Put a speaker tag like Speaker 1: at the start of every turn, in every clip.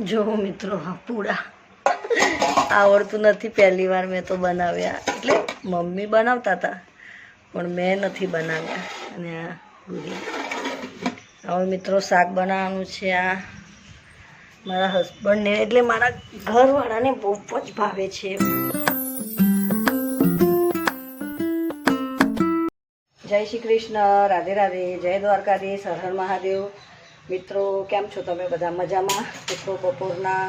Speaker 1: જો મિત્રો પૂડા આવડતું નથી, પહેલી વાર મેં તો બનાવ્યા. એટલે મમ્મી બનાવતા હતા પણ મેં નથી બનાવ્યા. અને આ પૂરી હવે મિત્રો શાક બનાવવાનું છે. આ મારા હસબન્ડને એટલે મારા ઘરવાળાને બહુ જ ભાવે છે. જય શ્રી કૃષ્ણ, રાધે રાધે, જય દ્વારકાધીશ, હર હર મહાદેવ. મિત્રો કેમ છો તમે બધા? મજામાં? મિત્રો બપોરના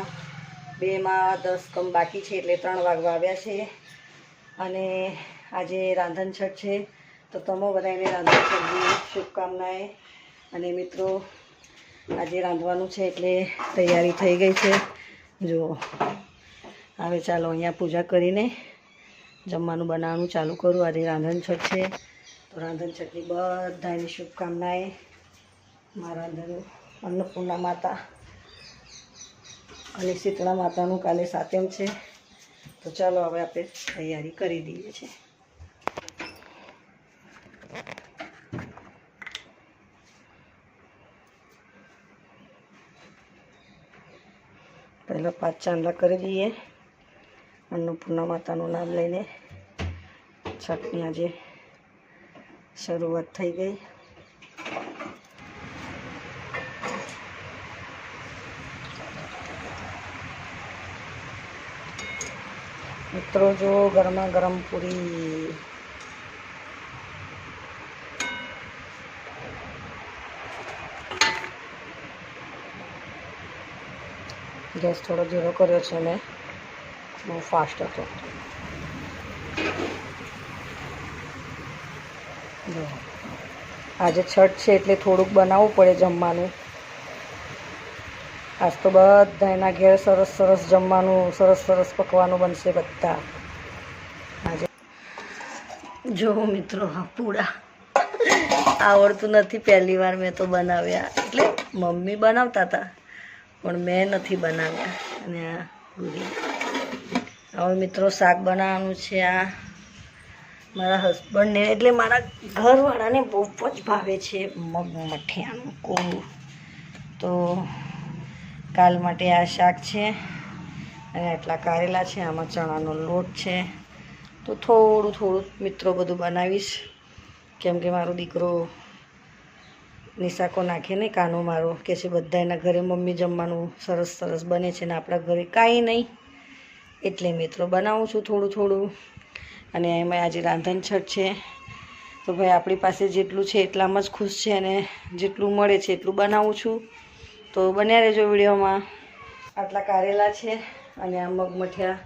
Speaker 1: 2:10 બાકી છે, એટલે 3 વાગવા આવ્યા છે. અને આજે રાંધણ છઠ છે, તો તમે બધાને રાંધણ છઠની શુભકામનાએ. અને મિત્રો આજે રાંધવાનું છે એટલે તૈયારી થઈ ગઈ છે. જુઓ, હવે ચાલો અહીંયા પૂજા કરીને જમવાનું બનાવવાનું ચાલુ કરું. આજે રાંધણ છઠ છે, તો રાંધણ છઠની બધાની શુભકામનાએ. મારા અંદર અન્નપૂર્ણા માતા અને શીતળા માતાનું કાલે સાતમ છે, તો ચાલો હવે આપણે તૈયારી કરી દઈએ છીએ. પહેલાં 5 ચાંદલા કરી દઈએ અન્નપૂર્ણા માતાનું નામ લઈને. છઠની આજે શરૂઆત થઈ ગઈ. મિત્રો જો ગરમા ગરમ પૂરી. ગેસ થોડો ધીરો કર્યો છે મેં, બહુ ફાસ્ટ હતો. જો આજે છઠ છે એટલે થોડુંક બનાવવું પડે જમવાનું. આજ તો બધા એના ઘેર સરસ સરસ જમવાનું, સરસ સરસ પકવાનું બનશે બધા આજે. જો મિત્રો પૂડા આવડતું નથી, પહેલી વાર મેં તો બનાવ્યા. એટલે મમ્મી બનાવતા હતા પણ મેં નથી બનાવ્યા. અને આ પૂરી હવે મિત્રો શાક બનાવવાનું છે. આ મારા હસબન્ડને એટલે મારા ઘરવાળાને બહુ જ ભાવે છે મગ મઠિયાનું કોળું, તો કાલ માટે આ શાક છે. અને આટલા કારેલા છે, આમાં ચણાનો લોટ છે. તો થોડું થોડું મિત્રો બધું બનાવીશ, કેમ કે મારો દીકરો નિશાકો નાખે ને કાનો મારો કે છે બધા એના ઘરે મમ્મી જમવાનું સરસ સરસ બને છે ને આપણા ઘરે કાંઈ નહીં, એટલે મિત્રો બનાવું છું થોડું થોડું. અને એમાં આજે રાંધણ છઠ છે, તો ભાઈ આપણી પાસે જેટલું છે એટલામાં જ ખુશ છે, અને જેટલું મળે છે એટલું બનાવું છું. તો બન્યા રહેજો વિડીયોમાં. આટલા કારેલા છે અને આ મગ મઠિયા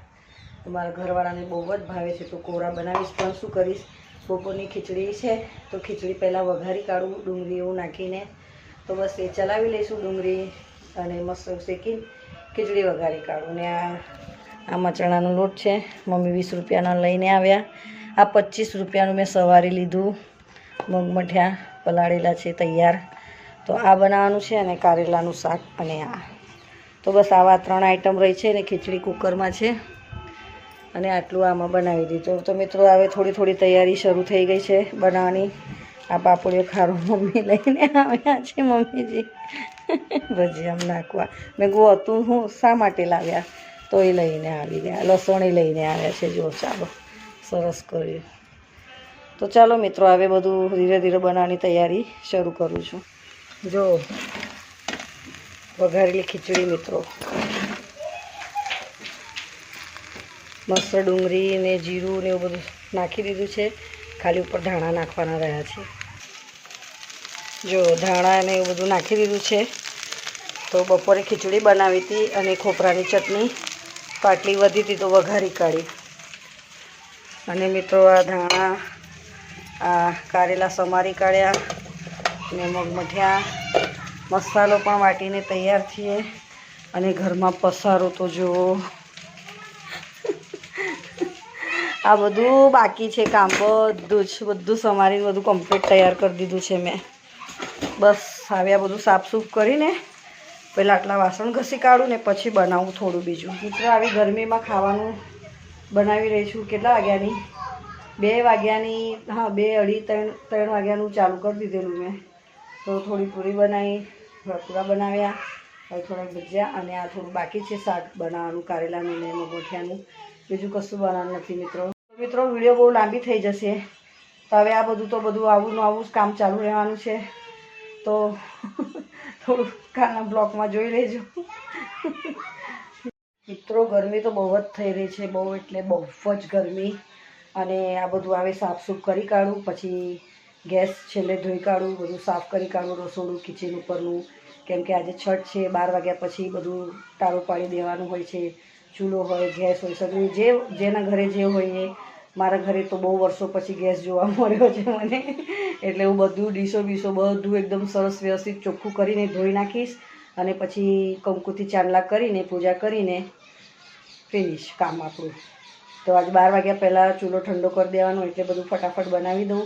Speaker 1: મારા ઘરવાળાને બહુ જ ભાવે છે, તો કોરા બનાવીશ. પણ શું કરીશ, બપોરની ખીચડી છે તો ખીચડી પહેલાં વઘારી કાઢું ડુંગળી એવું નાખીને. તો બસ એ ચલાવી લઈશું ડુંગળી અને મસ્ત શેકીને ખીચડી વઘારી કાઢું. ને આમાં ચણાનો લોટ છે, મમ્મી 20 રૂપિયાના લઈને આવ્યા. આ 25 રૂપિયાનું મેં સવારે લીધું. મગ મઠિયા પલાળેલા છે તૈયાર. તો આ બનાવવાનું છે, અને કારેલાનું શાક. અને આ તો બસ આવા 3 આઈટમ રહી છે, ને ખીચડી કુકરમાં છે, અને આટલું આમાં બનાવી દીધું. તો મિત્રો હવે થોડી થોડી તૈયારી શરૂ થઈ ગઈ છે બનાવવાની. આ પાપડીઓ ખારો મમ્મી લઈને આવ્યા છે, મમ્મીજી ભજીયામાં નાખવા. મેં કહું હતું હું શા માટે લાવ્યા, તો એ લઈને આવી ગયા. લસણ એ લઈને આવ્યા છે. જો ચાલો સરસ કર્યું. તો ચાલો મિત્રો હવે બધું ધીરે ધીરે બનાવવાની તૈયારી શરૂ કરું છું. જો વઘારેલી ખીચડી મિત્રો, મસ્ત ડુંગળી ને જીરું ને એવું બધું નાખી દીધું છે. ખાલી ઉપર ધાણા નાખવાના રહ્યા છે. જો ધાણા ને એવું બધું નાખી દીધું છે. તો બપોરે ખીચડી બનાવી હતી અને ખોપરાની ચટણી, તો આટલી વધી હતી તો વઘારી કાઢી. અને મિત્રો આ ધાણા, આ કારેલા સમારી કાઢ્યા, ને મગ મઠિયા મસાલો પણ વાટીને તૈયાર છીએ. અને ઘરમાં પસારો તો જુઓ, આ બધું બાકી છે કામ, બધું સમારીને બધું કમ્પ્લીટ તૈયાર કરી દીધું છે મેં. બસ હવે આ બધું સાફસૂફ કરીને પહેલાં આટલા વાસણ ઘસી કાઢું ને પછી બનાવું થોડું બીજું. મિત્રો આવી ગરમીમાં ખાવાનું બનાવી રહી છું. કેટલા વાગ્યાની? 2 વાગ્યાની, હા 2, 2:30, 3 વાગ્યાનું ચાલુ કરી દીધેલું મેં. તો થોડી પૂરી બનાવી, પૂરા બનાવ્યા, હવે થોડાક ભજીયા અને આ થોડું બાકી છે શાક બનાવવાનું, કારેલાનું ને મગોઠિયાનું. બીજું કશું બનાવવાનું નથી મિત્રો. મિત્રો વિડીયો બહુ લાંબી થઈ જશે, તો હવે આ બધું આવું જ કામ ચાલુ રહેવાનું છે. તો થોડું કાલના બ્લોગમાં જોઈ લેજો. મિત્રો ગરમી તો બહુ જ થઈ રહી છે, બહુ એટલે બહુ જ ગરમી. અને આ બધું હવે સાફસૂફ કરી કાઢું, પછી ગેસ છેલ્લે ધોઈ કાઢું, બધું સાફ કરી કાઢું, રસોડું કિચન ઉપરનું, કેમ કે આજે છઠ છે. 12 વાગ્યા પછી બધું તાળું પાડી દેવાનું હોય છે. ચૂલો હોય, ગેસ હોય, સગડી જેના ઘરે જે હોય એ. મારા ઘરે તો બહુ વર્ષો પછી ગેસ જોવા મળ્યો છે મને, એટલે હું બધું ડીશો બીશો બધું એકદમ સરસ વ્યવસ્થિત ચોખ્ખું કરીને ધોઈ નાખીશ. અને પછી કંકુથી ચાંદલા કરીને પૂજા કરીને ફિનિશ કામ આપણું. તો આજે 12 વાગ્યા પહેલાં ચૂલો ઠંડો કરી દેવાનો, એટલે બધું ફટાફટ બનાવી દઉં.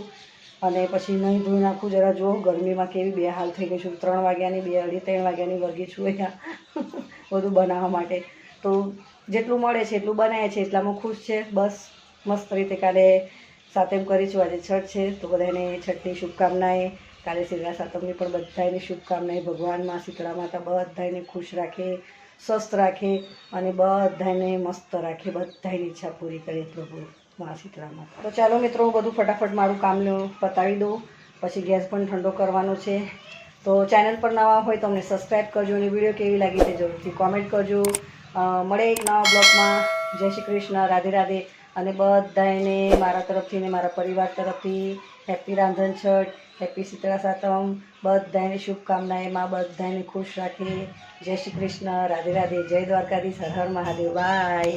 Speaker 1: અને પછી નહીં ધોઈ નાખું. જરા જો ગરમીમાં કેવી બે હાલ થઈ ગઈ છું. 3 વાગ્યાની 2-3 વાગ્યાની વર્ગી છું અહીંયા બધું બનાવવા માટે. તો જેટલું મળે છે એટલું બનાવે છે, એટલામાં ખુશ છે. બસ મસ્ત રીતે કાલે સાતમ કરીશું, આજે છઠ છે. તો બધાને છઠની શુભકામનાએ. કાલે શીતળા સાતમની પણ બધાની શુભકામનાએ. ભગવાનમાં શીતળા માતા બધાને ખુશ રાખે, સ્વસ્થ રાખે અને બધાને મસ્ત રાખે, બધાની ઈચ્છા પૂરી કરે પ્રભુ મા શીતળા માતા. તો ચાલો મિત્રો, હું બધું ફટાફટ મારું કામ પતાવી દઉં, પછી ગેસ પણ ઠંડો કરવાનો છે. તો ચેનલ પર નવા હોય તો અમને સબસ્ક્રાઈબ કરજો, અને વિડીયો કેવી લાગી તે જરૂરથી કોમેન્ટ કરજો. મળે એક નવા બ્લોગમાં. જય શ્રી કૃષ્ણ, રાધે રાધે. અને બધાને મારા તરફથી ને મારા પરિવાર તરફથી હેપી રાંધણ છઠ, હેપી શીતળા સાતમ. બધાને શુભકામનાએ. માં બધાને ખુશ રાખે. જય શ્રી કૃષ્ણ, રાધે રાધે. જય દ્વારકાધીશ. હર હર મહાદેવ. બાય.